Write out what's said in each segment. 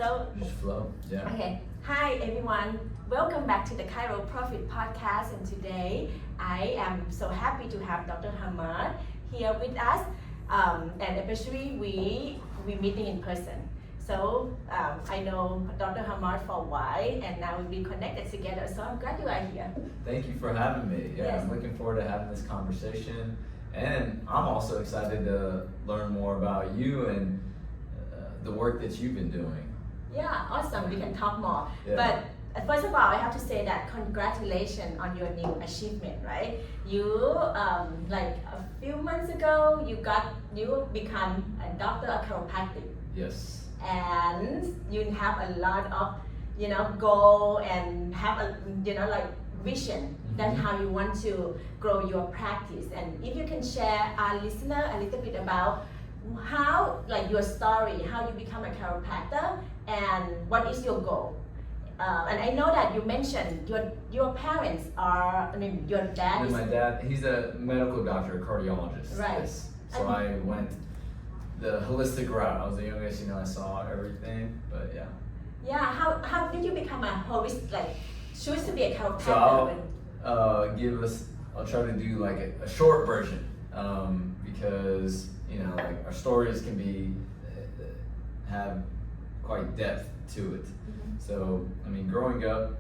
So, Just flow, yeah. okay. Hi everyone. Welcome back to the Chiro Profit Podcast. And today I am so happy to have Dr. Hamad here with us. And especially we meeting in person. So I know Dr. Hamad for a while, and now we connected together. So I'm glad you are here. Thank you for having me. Yeah, Yes. I'm looking forward to having this conversation. And I'm also excited to learn more about you and the work that you've been doing. Yeah, awesome. We can talk more. Yeah. But first of all, I have to say that congratulations on your new achievement, right? You like a few months ago, you become a doctor of chiropractic, Yes. and you have a lot of goal and have a like vision. That's Mhm. how you want to grow your practice. And if you can share our listener a little bit about how, like, your story, how you become a chiropractor, and what is your goal. And I know that you mentioned your parents are, your dad And is my dad, he's a medical doctor, a cardiologist. Right. Yes. So And- I went the holistic route. I was the youngest, I saw everything, but yeah. yeah. How did you become a holistic, like, choose to be a chiropractor? So I'll when- I'll try to do like a short version, because like our stories can be have quite depth to it. Mhm. So growing up,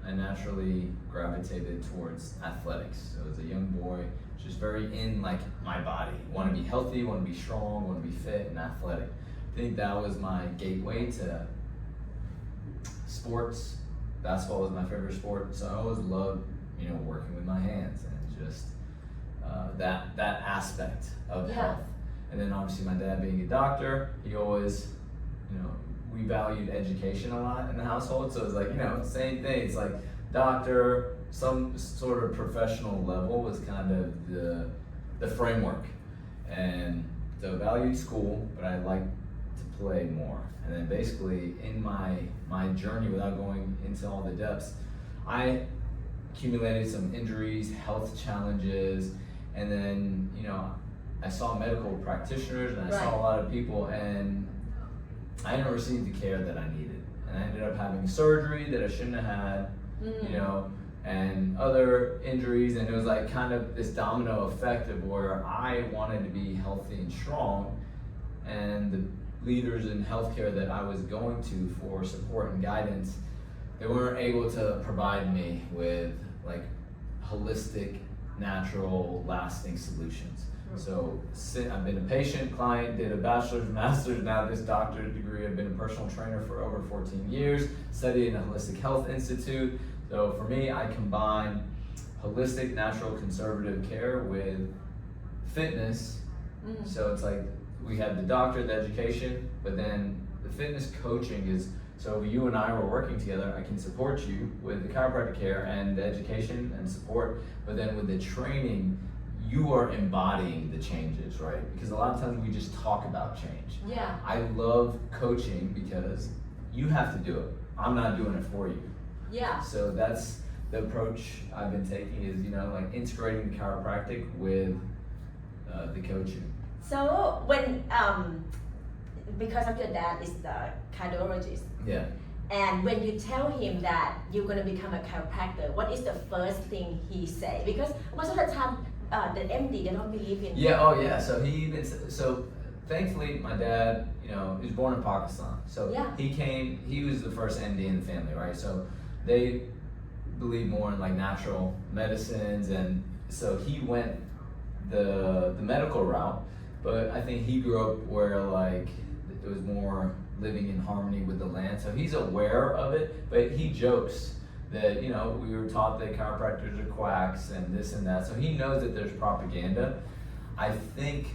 I naturally gravitated towards athletics. So as a young boy, just very in like my body, want to be healthy, want to be strong, want to be fit and athletic. I think that was my gateway to sports. Basketball was my favorite sport, so I always loved, working with my hands and just that aspect of Yeah. health. And then obviously my dad being a doctor, he always, we valued education a lot in the household. So it's like, same thing. It's like doctor, some sort of professional level was kind of the framework. And so I valued school, but I liked to play more. And then basically in my journey, without going into all the depths, I accumulated some injuries, health challenges, and then, I saw medical practitioners and I saw a lot of people, and I didn't receive the care that I needed. And I ended up having surgery that I shouldn't have had, and other injuries, and it was like kind of this domino effect of where I wanted to be healthy and strong, and the leaders in healthcare that I was going to for support and guidance, they weren't able to provide me with like holistic, natural, lasting solutions. So I've been a patient, client, did a bachelor's, master's, now this doctorate degree. I've been a personal trainer for over 14 years, studied in a holistic health institute. So for me, I combine holistic, natural, conservative care with fitness. So it's like we have the doctor, the education, but then the fitness coaching is, so you and I were working together, I can support you with the chiropractic care and the education and support, but then with the training, you are embodying the changes, right? Because a lot of times we just talk about change. Yeah. I love coaching because you have to do it. I'm not doing it for you. Yeah. So that's the approach I've been taking is, like integrating the chiropractic with the coaching. So when because of your dad is the cardiologist, Yeah. and when you tell him that you're going to become a chiropractor, what is the first thing he say? Because most of the time, the MD, they don't believe in. Yeah, oh yeah. So thankfully my dad, he was born in Pakistan. So Yeah. he was the first MD in the family, right? So they believe more in like natural medicines, and so he went the medical route, but I think he grew up where like it was more living in harmony with the land. So he's aware of it, but he jokes that, we were taught that chiropractors are quacks and this and that. So he knows that there's propaganda. I think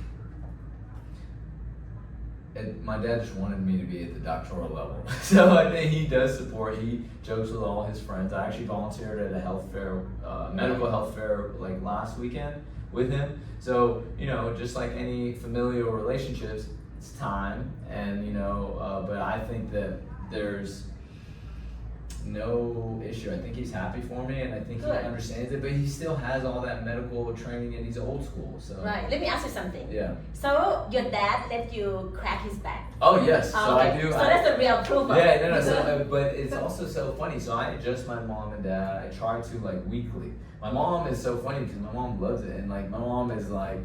my dad just wanted me to be at the doctoral level. So I think he does support, he jokes with all his friends. I actually volunteered at a health fair, medical health fair like last weekend with him. So, just like any familial relationships, it's time, and but I think that there's no issue. I think he's happy for me, and I think Good. he understands it. But he still has all that medical training, and he's old school. So Right. Let me ask you something. yeah. So your dad let you crack his back. Oh yes. So Okay. I do. So that's a real proof. Yeah, no. So, but it's also so funny. So I adjust my mom and dad. I try to like weekly. My mom is so funny because my mom loves it, and like my mom is like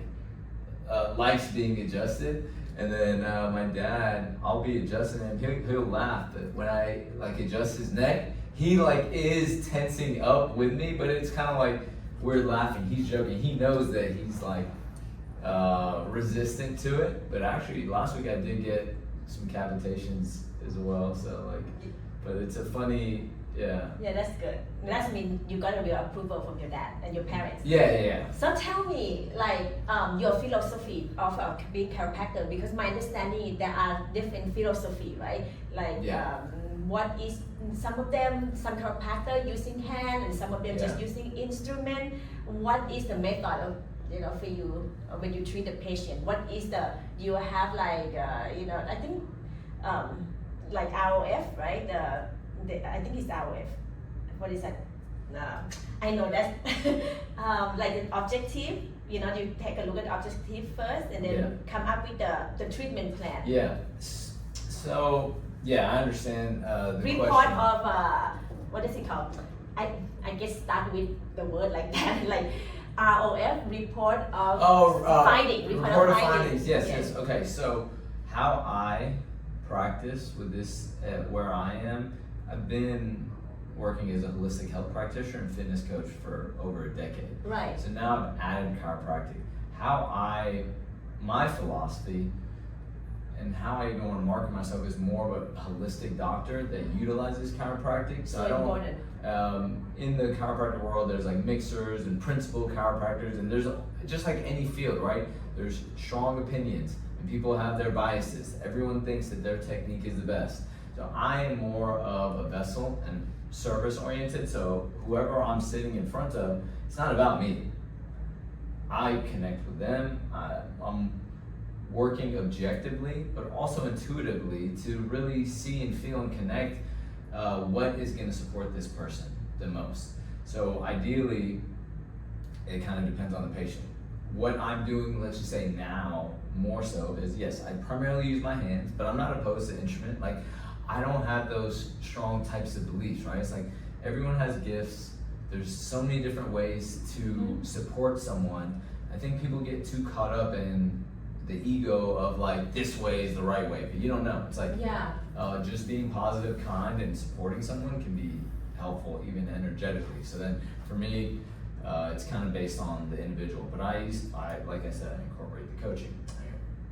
likes being adjusted. And then my dad, I'll be adjusting him. He'll laugh, but when I like adjust his neck, he like is tensing up with me. But it's kind of like we're laughing. He's joking. He knows that he's like resistant to it. But actually, last week I did get some cavitations as well. So like, but it's a funny, yeah. Yeah, that's good. That means you got a real approval from your dad and your parents. Yeah. So tell me, like, your philosophy of being chiropractor, because my understanding is there are different philosophy, right? Like, Yeah. what is some of them, some chiropractor using hand, and some of them just Yeah. using instrument. What is the method of, for you when you treat the patient? What is the you have like, I think, like ROF, right? I think it's ROF. What is that? I know that. Like an objective, you take a look at the objective first and then Yeah. come up with the treatment plan. Yeah. So yeah, I understand the Report question. of, what is it called? I guess start with the word like that, like ROF, report of finding. Report of findings. Yes. Okay. So how I practice with this where I am, I've been working as a holistic health practitioner and fitness coach for over a decade. Right. So now I've added chiropractic. My philosophy and how I even want to market myself is more of a holistic doctor that utilizes chiropractic. So I don't, important. in the chiropractic world, there's like mixers and principal chiropractors, and there's just like any field, right? There's strong opinions, and people have their biases. Everyone thinks that their technique is the best. So I am more of a vessel and service oriented. So whoever I'm sitting in front of, it's not about me. I connect with them. I'm working objectively, but also intuitively to really see and feel and connect what is going to support this person the most. So ideally, it kind of depends on the patient. What I'm doing, let's just say now, more so is, yes, I primarily use my hands, but I'm not opposed to instrument. Like, I don't have those strong types of beliefs, right? It's like everyone has gifts. There's so many different ways to support someone. I think people get too caught up in the ego of like, this way is the right way, but you don't know. It's like, just being positive, kind, and supporting someone can be helpful, even energetically. So then for me, it's kind of based on the individual. But I like I said, I incorporate the coaching,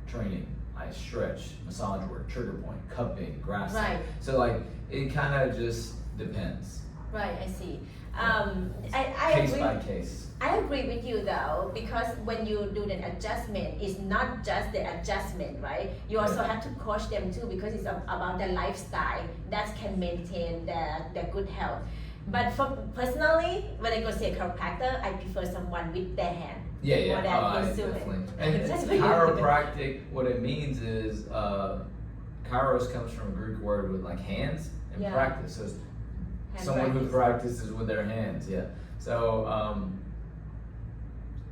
training, I stretch, massage work, trigger point, cupping, grasping. Right. So like, it kind of just depends. Right, I see. I case agree. by case. I agree with you though, because when you do the adjustment, it's not just the adjustment, right? You also have to coach them too, because it's about the lifestyle that can maintain their good health. But for personally, when I go see a chiropractor, I prefer someone with their hand. Yeah. More than instrument. And That's what you- chiropractic, what it means is, chiros comes from a Greek word with like hands and practice. So it's someone who practices with their hands, So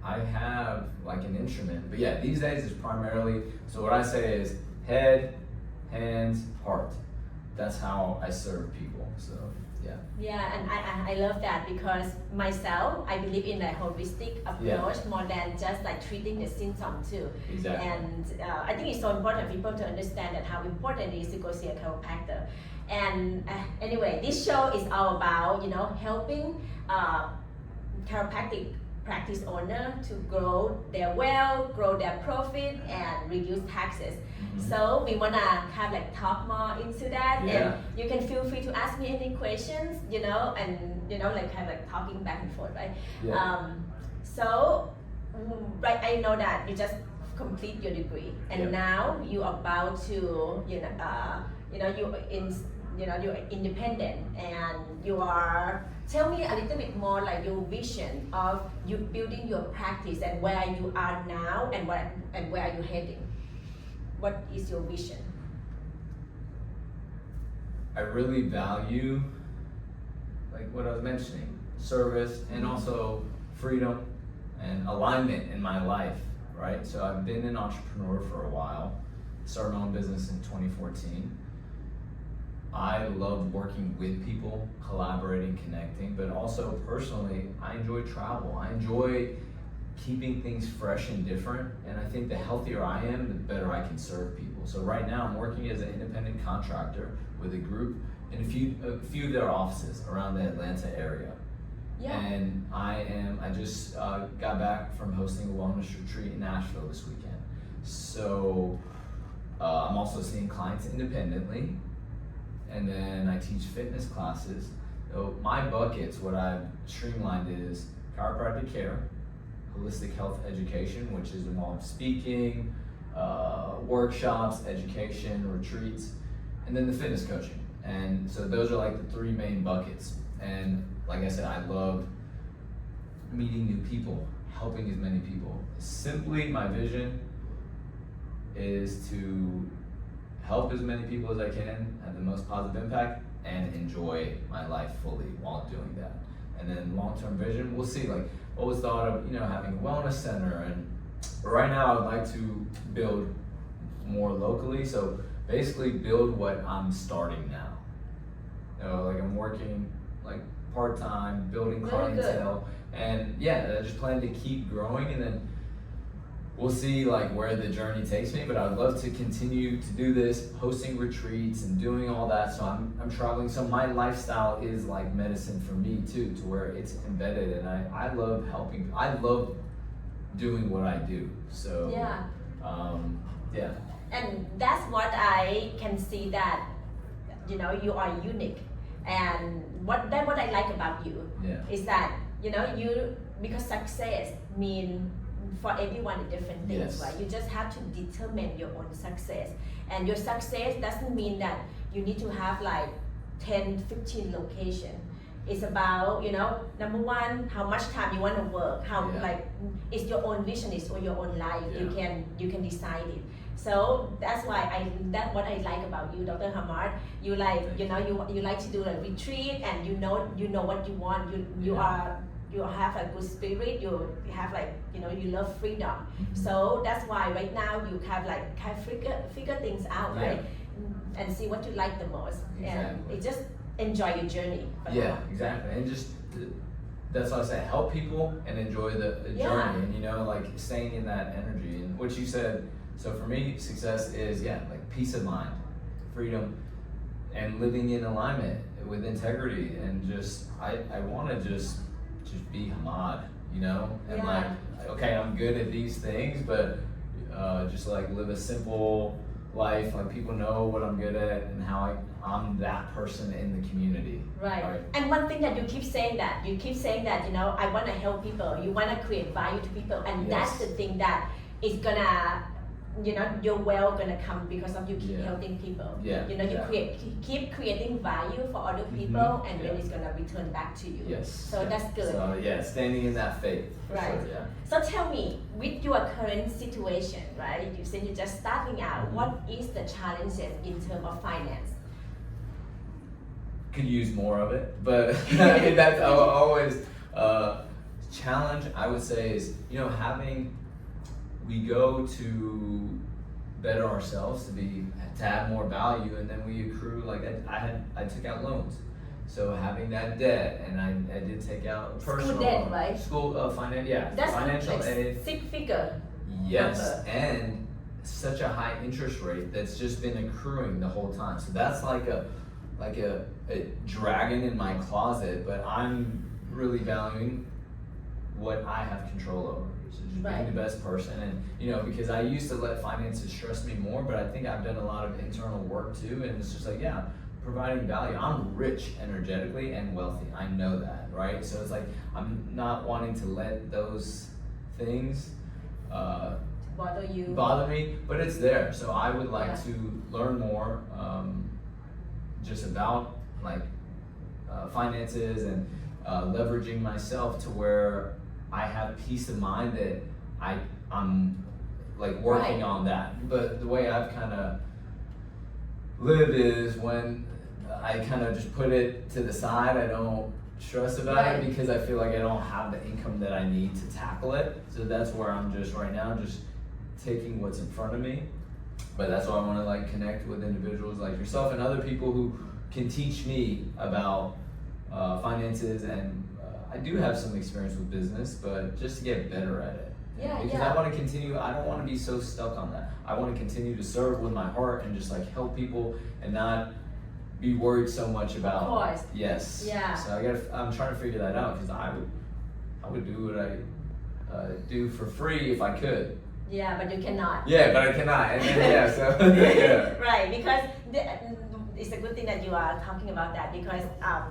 I have like an instrument, but these days it's primarily, so what I say is head, hands, heart. That's how I serve people, so Yeah, and I love that, because myself, I believe in the holistic approach more than just like treating the symptom too. Exactly. And I think it's so important for people to understand that how important it is to go see a chiropractor. And anyway, this show is all about, helping chiropractic practice owner to grow their wealth, grow their profit, and reduce taxes. So we wanna have like talk more into that, and you can feel free to ask me any questions, and like kind of like talking back and forth, right? So right, I know that you just complete your degree, and now you're about to, you're independent, and you are. Tell me a little bit more like your vision of you building your practice and where you are now and where are you heading. What is your vision? I really value like what I was mentioning, service and also freedom and alignment in my life, right? So I've been an entrepreneur for a while, started my own business in 2014. I love working with people, collaborating, connecting, but also personally, I enjoy travel. I enjoy keeping things fresh and different, and I think the healthier I am, the better I can serve people. So right now I'm working as an independent contractor with a group in a few of their offices around the Atlanta area. Yeah. And I just got back from hosting a wellness retreat in Nashville this weekend. So I'm also seeing clients independently, and then I teach fitness classes. So my buckets, what I've streamlined is chiropractic care, holistic health education, which is involved speaking, workshops, education, retreats, and then the fitness coaching. And so those are like the three main buckets. And like I said, I love meeting new people, helping as many people. Simply, my vision is to help as many people as I can, have the most positive impact, and enjoy my life fully while doing that. And then long-term vision, we'll see. Like, always thought of, having a wellness center, and right now I would like to build more locally. So basically build what I'm starting now. Like I'm working like part-time, building clientele, and I just plan to keep growing, and then we'll see like where the journey takes me. But I would love to continue to do this, hosting retreats and doing all that. So I'm traveling. So my lifestyle is like medicine for me too, to where it's embedded, and I love helping. I love doing what I do. So yeah. And that's what I can see, that you are unique, and what I like about you is that you, because success mean for everyone different things, right? You just have to determine your own success, and your success doesn't mean that you need to have like 10-15 locations. It's about number one, how much time you want to work, how like it's your own vision, it's your own life. You can decide it. So that's why that's what I like about you, Dr. Hamad. You like you like to do a retreat, and you know what you want. You have a good spirit. You have like you love freedom. Mm-hmm. So that's why right now you have like figure things out, right? And see what you like the most, and it just enjoy your journey. Exactly, and just that's why I say help people and enjoy the journey, and like staying in that energy. And what you said. So for me, success is like peace of mind, freedom, and living in alignment with integrity. And just I want to just be Hamad, and like okay, I'm good at these things, but just like live a simple life. Like people know what I'm good at and how I'm that person in the community. Right. And one thing that you keep saying that I want to help people. You want to create value to people, and that's the thing that is gonna. Your wealth gonna come because of you keep helping people. You keep creating value for other people, and then it's gonna return back to you. So that's good. So standing in that faith. Right. Sure, So tell me, with your current situation, right? You said you're just starting out. What is the challenges in terms of finance? Could use more of it, but I mean that's always challenge. I would say is we go to better ourselves to add more value, and then we accrue. Like I took out loans, so having that debt, and I did take out personal school debt, right? School finance, That's financial like aid. 6-figure. Yes, number. and such a high interest rate that's just been accruing the whole time. So that's like a dragon in my closet, but I'm really valuing what I have control over. So just being the best person, and because I used to let finances stress me more, but I think I've done a lot of internal work too, and it's just like providing value. I'm rich energetically and wealthy. I know that, right? So it's like I'm not wanting to let those things bother me, but it's there. So I would like to learn more just about like finances and leveraging myself to where I have peace of mind that I'm like working on that. But the way I've kind of lived is when I kind of just put it to the side. I don't stress about Right. it because I feel like I don't have the income that I need to tackle it. So that's where I'm just right now, just taking what's in front of me. But that's why I want to like connect with individuals like yourself and other people who can teach me about finances, and I do have some experience with business, but just to get better at it. Yeah, Because yeah. I want to continue. I don't want to be so stuck on that. I want to continue to serve with my heart and just like help people and not be worried so much about. Of course. Yes. Yeah. So I'm trying to figure that out because I would do what I do for free if I could. Yeah, but you cannot. Yeah, but I cannot. And then, yeah, so yeah. Right, because it's a good thing that you are talking about that, because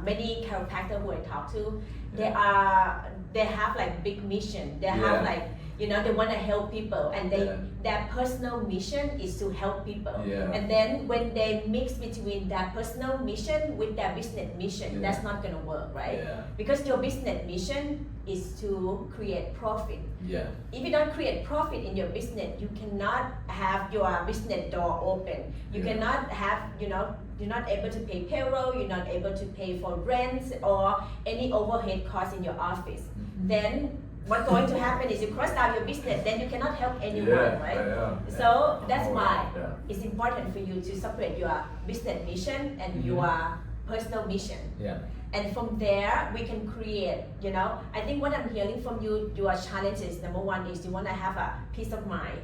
many chiropractors who I talk to, they have like big mission. They have like, you know, they want to help people, and their personal mission is to help people. Yeah. And then when they mix between their personal mission with their business mission, that's not gonna work, right? Yeah. Because your business mission is to create profit. Yeah. If you don't create profit in your business, you cannot have your business door open. You cannot have, you know, you're not able to pay payroll, you're not able to pay for rent or any overhead costs in your office. Mm-hmm. Then what's going to happen is you cross out your business, then you cannot help anyone, right? So that's why it's important for you to separate your business mission and your personal mission. Yeah. And from there, we can create, you know, I think what I'm hearing from you, your challenges, number one is you want to have a peace of mind.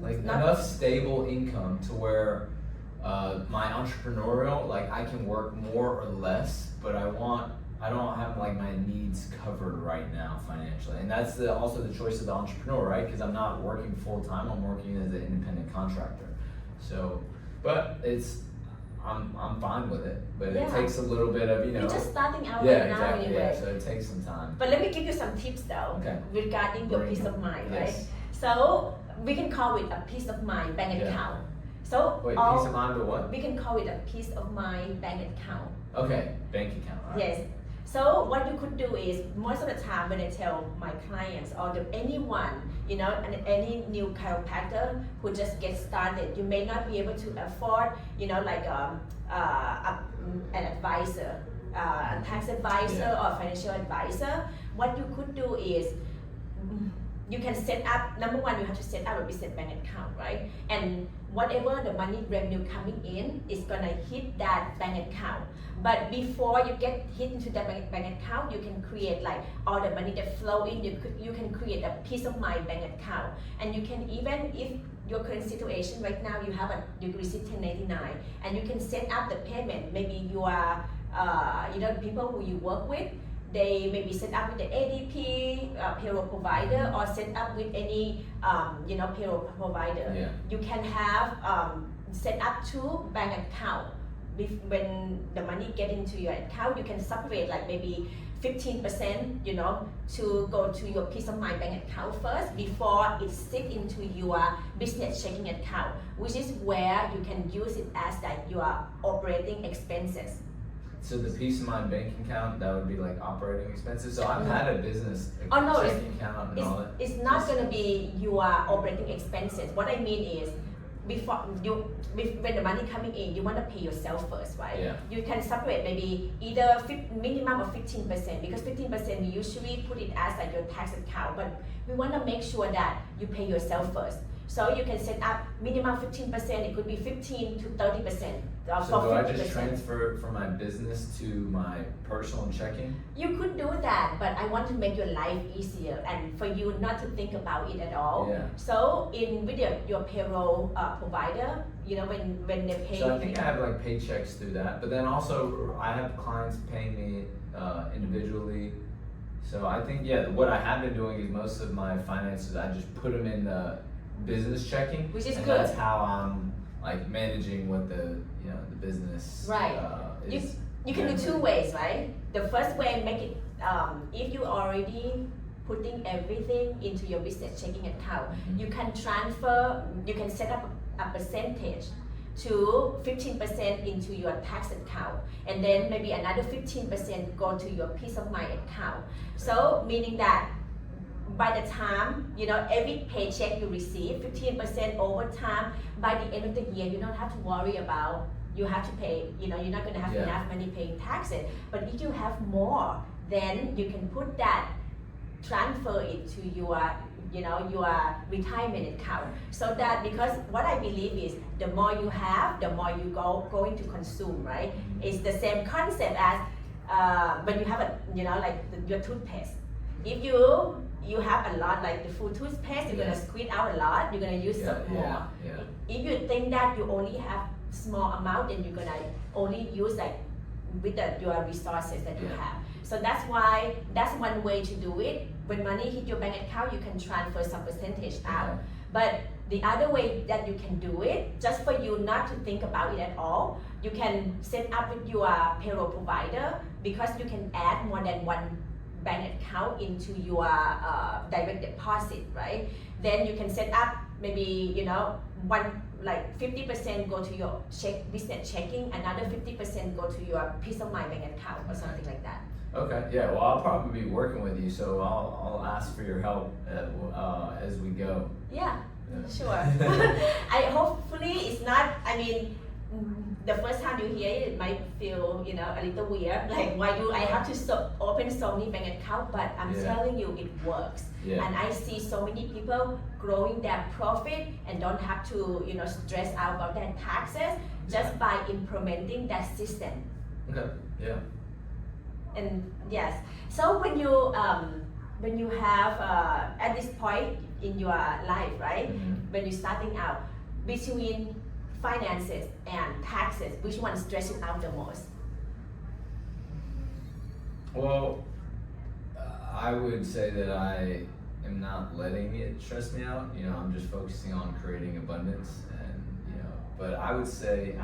Like enough stable income to where my entrepreneurial, like I can work more or less, but I don't have like my needs covered right now financially. And that's also the choice of the entrepreneur, right? Because I'm not working full time, I'm working as an independent contractor. So, but I'm fine with it, but it takes a little bit of, you know. You're just starting out right now exactly, anyway. Yeah, so it takes some time. But let me give you some tips though, regarding your peace of mind, right? Yes. So we can call it a peace of mind bank account. So wait, peace of mind or what? We can call it a peace of mind bank account. Okay, bank account. All right. Yes. So what you could do is, most of the time when I tell my clients or anyone, you know, and any new chiropractor who just gets started, you may not be able to afford, you know, like an advisor, a tax advisor or financial advisor. What you could do is, you can set up, number one, you have to set up a business bank account, right? And whatever the money revenue coming in is gonna hit that bank account. But before you get hit into that bank account, you can create like all the money that flow in. You can create a peace of mind bank account, and you can even, if your current situation right now, you receive 1099, and you can set up the payment. Maybe you are, you know, people who you work with, they maybe set up with the ADP payroll provider, or set up with any you know, payroll provider. Yeah. You can have set up 2 bank account. When the money get into your account, you can separate like maybe 15%, you know, to go to your peace of mind bank account first before it sit into your business checking account, which is where you can use it as like your operating expenses. So the peace of mind bank account, that would be like operating expenses. So I've had a business checking account and all that. It's not gonna be your operating expenses. What I mean is, when the money coming in, you want to pay yourself first, right? Yeah. You can separate maybe either minimum of 15%, because 15% we usually put it as like your tax account, but we want to make sure that you pay yourself first. So you can set up minimum 15%, it could be 15 to 30%. So do I just transfer from my business to my personal checking? You could do that, but I want to make your life easier and for you not to think about it at all. Yeah. So with your payroll provider, you know, when they pay. So I think I have like paychecks through that, but then also I have clients paying me individually. So I think, what I have been doing is most of my finances, I just put them in the business checking. Which is and good. That's how I'm like managing what the business is. You can do 2 ways, right? The first way, make it, if you already putting everything into your business checking account, you can set up a percentage to 15% into your tax account, and then maybe another 15% go to your peace of mind account. So meaning that by the time, you know, every paycheck you receive, 15% over time, by the end of the year, you don't have to worry about you have to pay, you're not going to have Yeah. enough money paying taxes. But if you have more, then you can put that, transfer it to your your retirement account, so that, because what I believe is the more you have, the more you going to consume, right? It's the same concept as when you have a like your toothpaste. If you have a lot, like the full toothpaste, you're gonna squeeze out a lot, you're gonna use some more. If you think that you only have small amount, then you're gonna only use like with your resources that you have. So that's why, that's one way to do it. When money hit your bank account, you can transfer some percentage out. But the other way that you can do it, just for you not to think about it at all, you can set up with your payroll provider, because you can add more than one bank account into your direct deposit, right? Then you can set up maybe one, like 50% go to your business checking, another 50% go to your peace of mind bank account or something like that. Okay, yeah, well, I'll probably be working with you, so I'll ask for your help as we go. Yeah, sure. Hopefully it's not, the first time you hear it, it might feel, a little weird. Like, why do I have to open so many bank accounts? But I'm telling you, it works. And I see so many people growing their profit and don't have to, stress out about their taxes just by implementing that system. Okay, yeah. And yes, so when you have at this point in your life, right? When you're starting out, between finances and taxes, which one stresses you out the most? Well, I would say that I am not letting it stress me out. I'm just focusing on creating abundance, and but I would say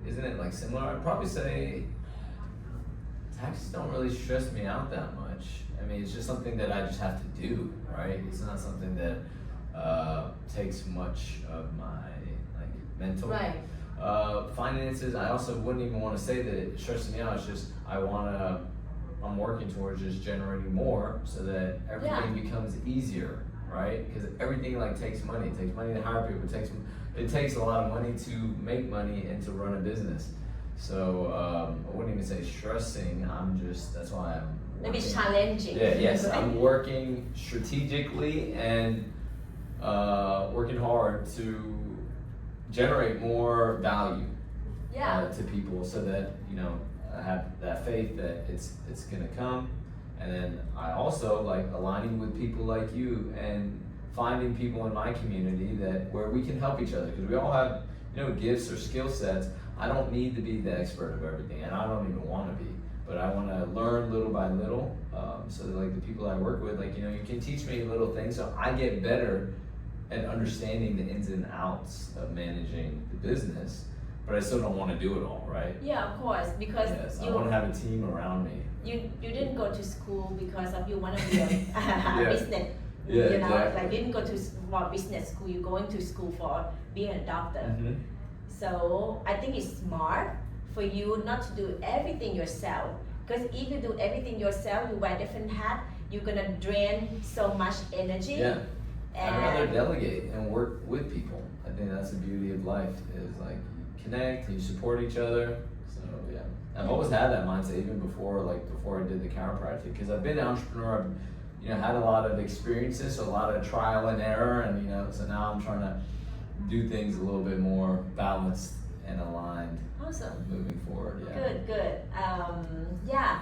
isn't it like similar? I'd probably say taxes don't really stress me out that much. It's just something that I just have to do, right? It's not something that takes much of my mental. Right. Finances, I also wouldn't even want to say that it stresses me out. It's just I'm working towards just generating more so that everything becomes easier, right? Because everything takes money. It takes money to hire people. It takes a lot of money to make money and to run a business. So I wouldn't even say stressing. That's why I'm working. Maybe challenging. Yes, right? I'm working strategically and working hard to generate more value to people, so that I have that faith that it's gonna come. And then I also like aligning with people like you and finding people in my community where we can help each other, because we all have gifts or skill sets. I don't need to be the expert of everything, and I don't even want to be, but I want to learn little by little, so that the people I work with, you can teach me little things so I get better at understanding the ins and outs of managing the business, but I still don't want to do it all, right? Yeah, of course, because I want to have a team around me. You didn't go to school because of you want to be a business. Exactly. You didn't go to business school. You're going to school for being a doctor. So I think it's smart for you not to do everything yourself. Because if you do everything yourself, you wear different hats, you're gonna drain so much energy. Yeah. I'd rather delegate and work with people. I think that's the beauty of life, is you connect, you support each other. So yeah, I've always had that mindset even before I did the chiropractic, because I've been an entrepreneur. I've had a lot of experiences, so a lot of trial and error, and so now I'm trying to do things a little bit more balanced and aligned. Awesome. Moving forward. Yeah. Good. Yeah.